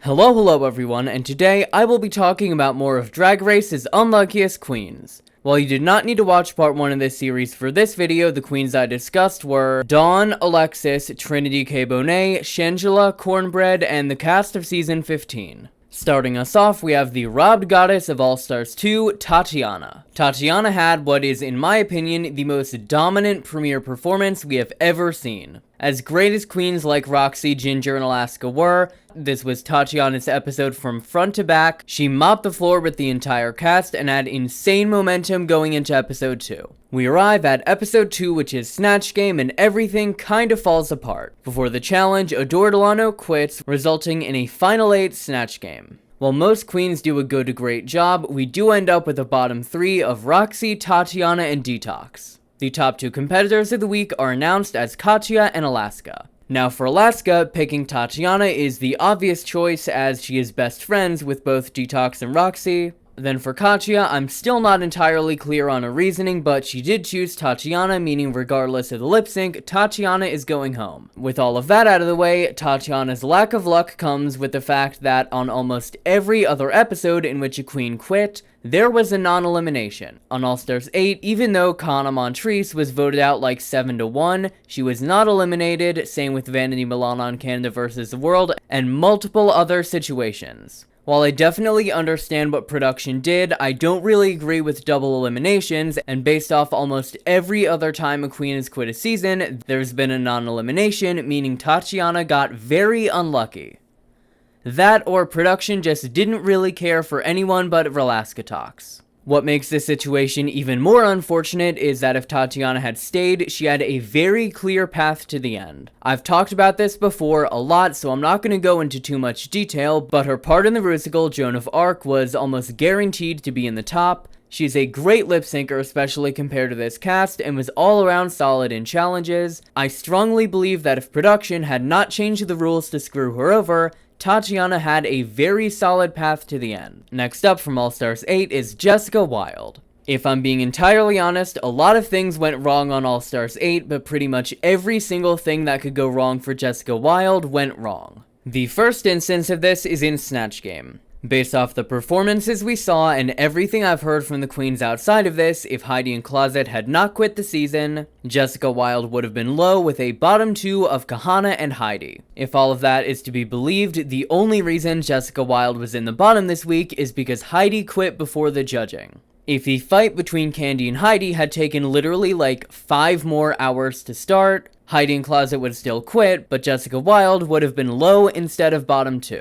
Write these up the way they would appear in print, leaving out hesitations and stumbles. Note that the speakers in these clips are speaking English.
Hello everyone, and today I will be talking about more of Drag Race's Unluckiest Queens. While you did not need to watch part 1 of this series for this video, the queens I discussed were Dawn, Alexis, Trinity K. Bonet, Shangela, Cornbread, and the cast of season 15. Starting us off, we have the robbed goddess of All Stars 2, Tatiana. Tatiana had what is, in my opinion, the most dominant premiere performance we have ever seen. As great as queens like Roxy, Ginger, and Alaska were, this was Tatiana's episode from front to back. She mopped the floor with the entire cast and had insane momentum going into episode 2. We arrive at episode 2, which is Snatch Game, and everything kinda falls apart. Before the challenge, Adore Delano quits, resulting in a Final 8 Snatch Game. While most queens do a good to great job, we do end up with a bottom 3 of Roxy, Tatiana, and Detox. The top 2 competitors of the week are announced as Katya and Alaska. Now for Alaska, picking Tatiana is the obvious choice as she is best friends with both Detox and Roxy. Then for Katya, I'm still not entirely clear on her reasoning, but she did choose Tatiana, meaning regardless of the lip sync, Tatiana is going home. With all of that out of the way, Tatiana's lack of luck comes with the fact that on almost every other episode in which a queen quit, there was a non-elimination. On All Stars 8, even though Kana Montrese was voted out like 7-1, she was not eliminated, same with Vanity Milan on Canada vs. the World, and multiple other situations. While I definitely understand what production did, I don't really agree with double eliminations, and based off almost every other time a queen has quit a season, there's been a non-elimination, meaning Tatiana got very unlucky. That or production just didn't really care for anyone but Alaska Talks. What makes this situation even more unfortunate is that if Tatiana had stayed, she had a very clear path to the end. I've talked about this before a lot, so I'm not going to go into too much detail, but her part in the Rusical, Joan of Arc, was almost guaranteed to be in the top. She's a great lip syncer, especially compared to this cast, and was all around solid in challenges. I strongly believe that if production had not changed the rules to screw her over, Tatiana had a very solid path to the end. Next up from All Stars 8 is Jessica Wilde. If I'm being entirely honest, a lot of things went wrong on All Stars 8, but pretty much every single thing that could go wrong for Jessica Wilde went wrong. The first instance of this is in Snatch Game. Based off the performances we saw and everything I've heard from the queens outside of this, if Heidi and Closet had not quit the season, Jessica Wilde would have been low with a bottom 2 of Kahana and Heidi. If all of that is to be believed, the only reason Jessica Wilde was in the bottom this week is because Heidi quit before the judging. If the fight between Candy and Heidi had taken literally like 5 more hours to start, Heidi and Closet would still quit, but Jessica Wilde would have been low instead of bottom 2.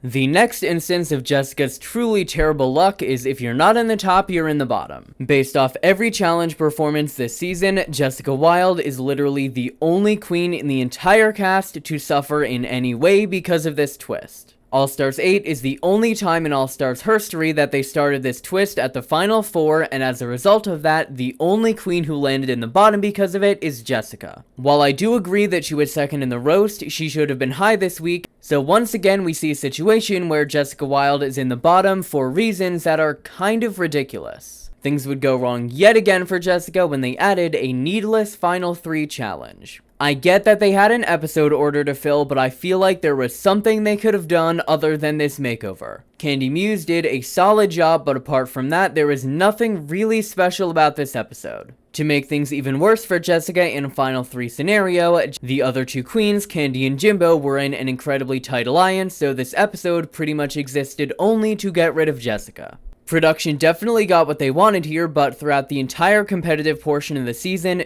The next instance of Jessica's truly terrible luck is if you're not in the top, you're in the bottom. Based off every challenge performance this season, Jessica Wilde is literally the only queen in the entire cast to suffer in any way because of this twist. All Stars 8 is the only time in All Stars history that they started this twist at the final 4, and as a result of that, the only queen who landed in the bottom because of it is Jessica. While I do agree that she was second in the roast, she should have been high this week, so once again we see a situation where Jessica Wilde is in the bottom for reasons that are kind of ridiculous. Things would go wrong yet again for Jessica when they added a needless Final 3 challenge. I get that they had an episode order to fill, but I feel like there was something they could have done other than this makeover. Candy Muse did a solid job, but apart from that, there was nothing really special about this episode. To make things even worse for Jessica in a Final 3 scenario, the other 2 queens, Candy and Jimbo, were in an incredibly tight alliance, so this episode pretty much existed only to get rid of Jessica. Production definitely got what they wanted here, but throughout the entire competitive portion of the season,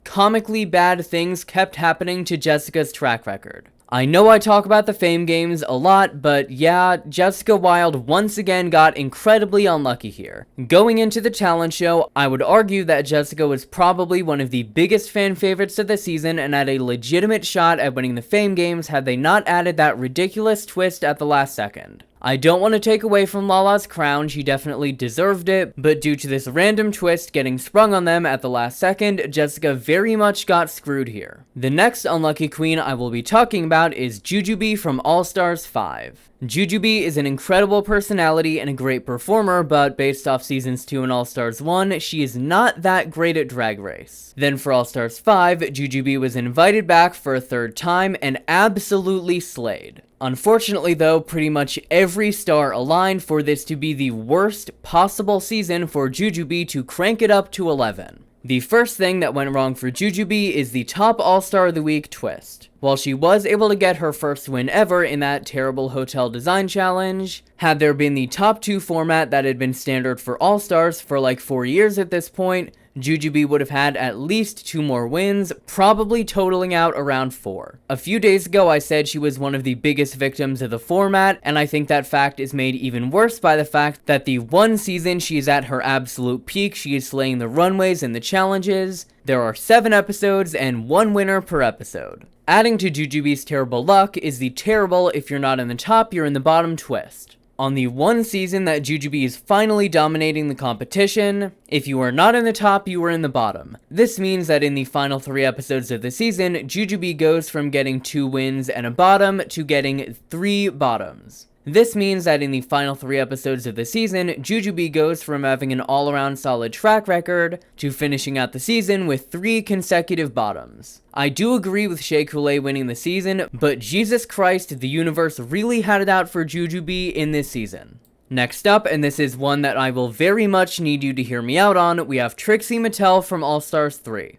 comically bad things kept happening to Jessica's track record. I know I talk about the Fame Games a lot, but yeah, Jessica Wilde once again got incredibly unlucky here. Going into the talent show, I would argue that Jessica was probably one of the biggest fan favorites of the season and had a legitimate shot at winning the Fame Games had they not added that ridiculous twist at the last second. I don't want to take away from Lala's crown, she definitely deserved it, but due to this random twist getting sprung on them at the last second, Jessica very much got screwed here. The next unlucky queen I will be talking about is Jujubee from All Stars 5. Jujubee is an incredible personality and a great performer, but based off seasons 2 and All Stars 1, she is not that great at Drag Race. Then for All Stars 5, Jujubee was invited back for a third time and absolutely slayed. Unfortunately though, pretty much every star aligned for this to be the worst possible season for Jujubee to crank it up to 11. The first thing that went wrong for Jujubee is the top All-Star of the Week twist. While she was able to get her first win ever in that terrible hotel design challenge, had there been the top 2 format that had been standard for All-Stars for like 4 years at this point, Jujubee would have had at least 2 more wins, probably totaling out around 4. A few days ago I said she was one of the biggest victims of the format, and I think that fact is made even worse by the fact that the one season she is at her absolute peak, she is slaying the runways and the challenges. There are 7 episodes and 1 winner per episode. Adding to Jujubee's terrible luck is the terrible if you're not in the top, you're in the bottom twist. On the one season that Jujubee is finally dominating the competition, if you are not in the top, you are in the bottom. This means that in the final 3 episodes of the season, Jujubee goes from getting 2 wins and a bottom to getting 3 bottoms. This means that in the final 3 episodes of the season, Jujubee goes from having an all-around solid track record to finishing out the season with 3 consecutive bottoms. I do agree with Shea Coulee winning the season, but Jesus Christ, the universe really had it out for Jujubee in this season. Next up, and this is one that I will very much need you to hear me out on, we have Trixie Mattel from All Stars 3.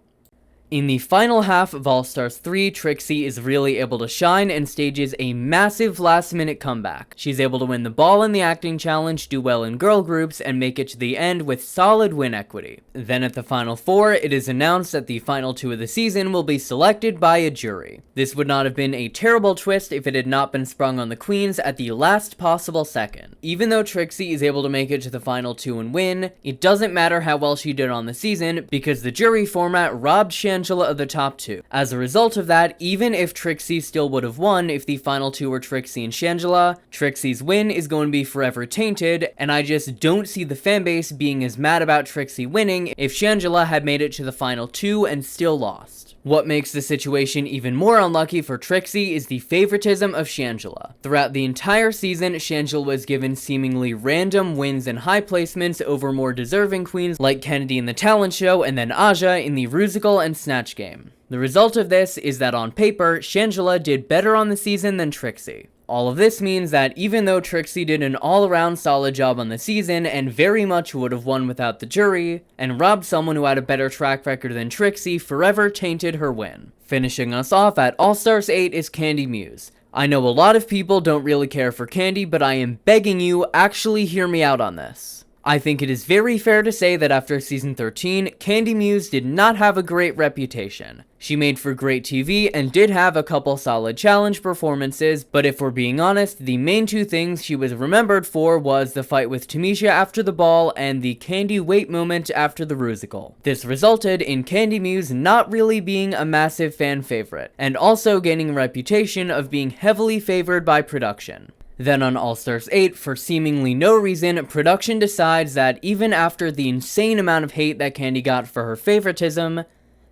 In the final half of All Stars 3, Trixie is really able to shine and stages a massive last-minute comeback. She's able to win the ball in the acting challenge, do well in girl groups, and make it to the end with solid win equity. Then at the final 4, it is announced that the final 2 of the season will be selected by a jury. This would not have been a terrible twist if it had not been sprung on the queens at the last possible second. Even though Trixie is able to make it to the final 2 and win, it doesn't matter how well she did on the season because the jury format robbed Shangela of the top 2. As a result of that, even if Trixie still would have won if the final 2 were Trixie and Shangela, Trixie's win is going to be forever tainted, and I just don't see the fanbase being as mad about Trixie winning if Shangela had made it to the final 2 and still lost. What makes the situation even more unlucky for Trixie is the favoritism of Shangela. Throughout the entire season, Shangela was given seemingly random wins and high placements over more deserving queens like Kennedy in the talent show and then Aja in the Rusical and Snatch game. The result of this is that on paper, Shangela did better on the season than Trixie. All of this means that even though Trixie did an all-around solid job on the season and very much would have won without the jury, and robbed someone who had a better track record than Trixie forever tainted her win. Finishing us off at All Stars 8 is Candy Muse. I know a lot of people don't really care for Candy, but I am begging you, actually hear me out on this. I think it is very fair to say that after season 13, Candy Muse did not have a great reputation. She made for great TV and did have a couple solid challenge performances, but if we're being honest, the main 2 things she was remembered for was the fight with Tamisha after the ball and the Candy wait moment after the Rusical. This resulted in Candy Muse not really being a massive fan favorite, and also gaining a reputation of being heavily favored by production. Then on All Stars 8, for seemingly no reason, production decides that even after the insane amount of hate that Candy got for her favoritism,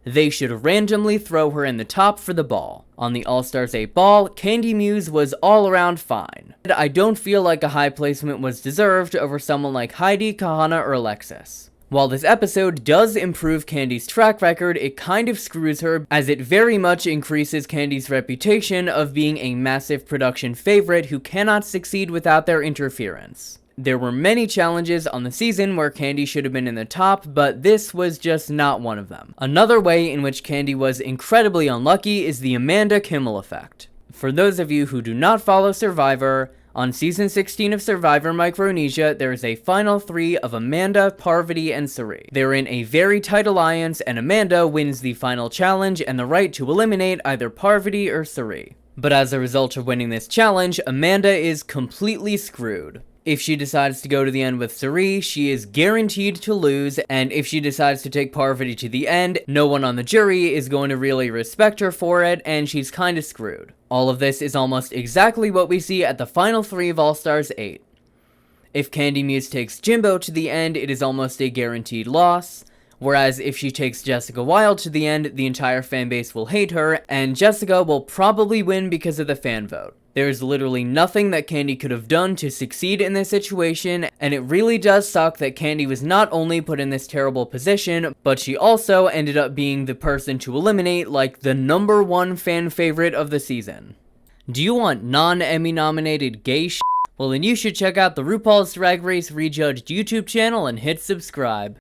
they should randomly throw her in the top for the ball. On the All Stars 8 ball, Candy Muse was all around fine. I don't feel like a high placement was deserved over someone like Heidi, Kahana, or Alexis. While this episode does improve Candy's track record, it kind of screws her, as it very much increases Candy's reputation of being a massive production favorite who cannot succeed without their interference. There were many challenges on the season where Candy should have been in the top, but this was just not one of them. Another way in which Candy was incredibly unlucky is the Amanda Kimmel effect. For those of you who do not follow Survivor, on season 16 of Survivor Micronesia, there is a final 3 of Amanda, Parvati, and Suri. They're in a very tight alliance, and Amanda wins the final challenge and the right to eliminate either Parvati or Suri. But as a result of winning this challenge, Amanda is completely screwed. If she decides to go to the end with Suri, she is guaranteed to lose, and if she decides to take Parvati to the end, no one on the jury is going to really respect her for it, and she's kinda screwed. All of this is almost exactly what we see at the final 3 of All Stars 8. If Candy Muse takes Jimbo to the end, it is almost a guaranteed loss, whereas if she takes Jessica Wilde to the end, the entire fanbase will hate her, and Jessica will probably win because of the fan vote. There is literally nothing that Candy could have done to succeed in this situation, and it really does suck that Candy was not only put in this terrible position, but she also ended up being the person to eliminate, like, the #1 fan favorite of the season. Do you want non-Emmy nominated gay shit? Well then you should check out the RuPaul's Drag Race Rejudged YouTube channel and hit subscribe.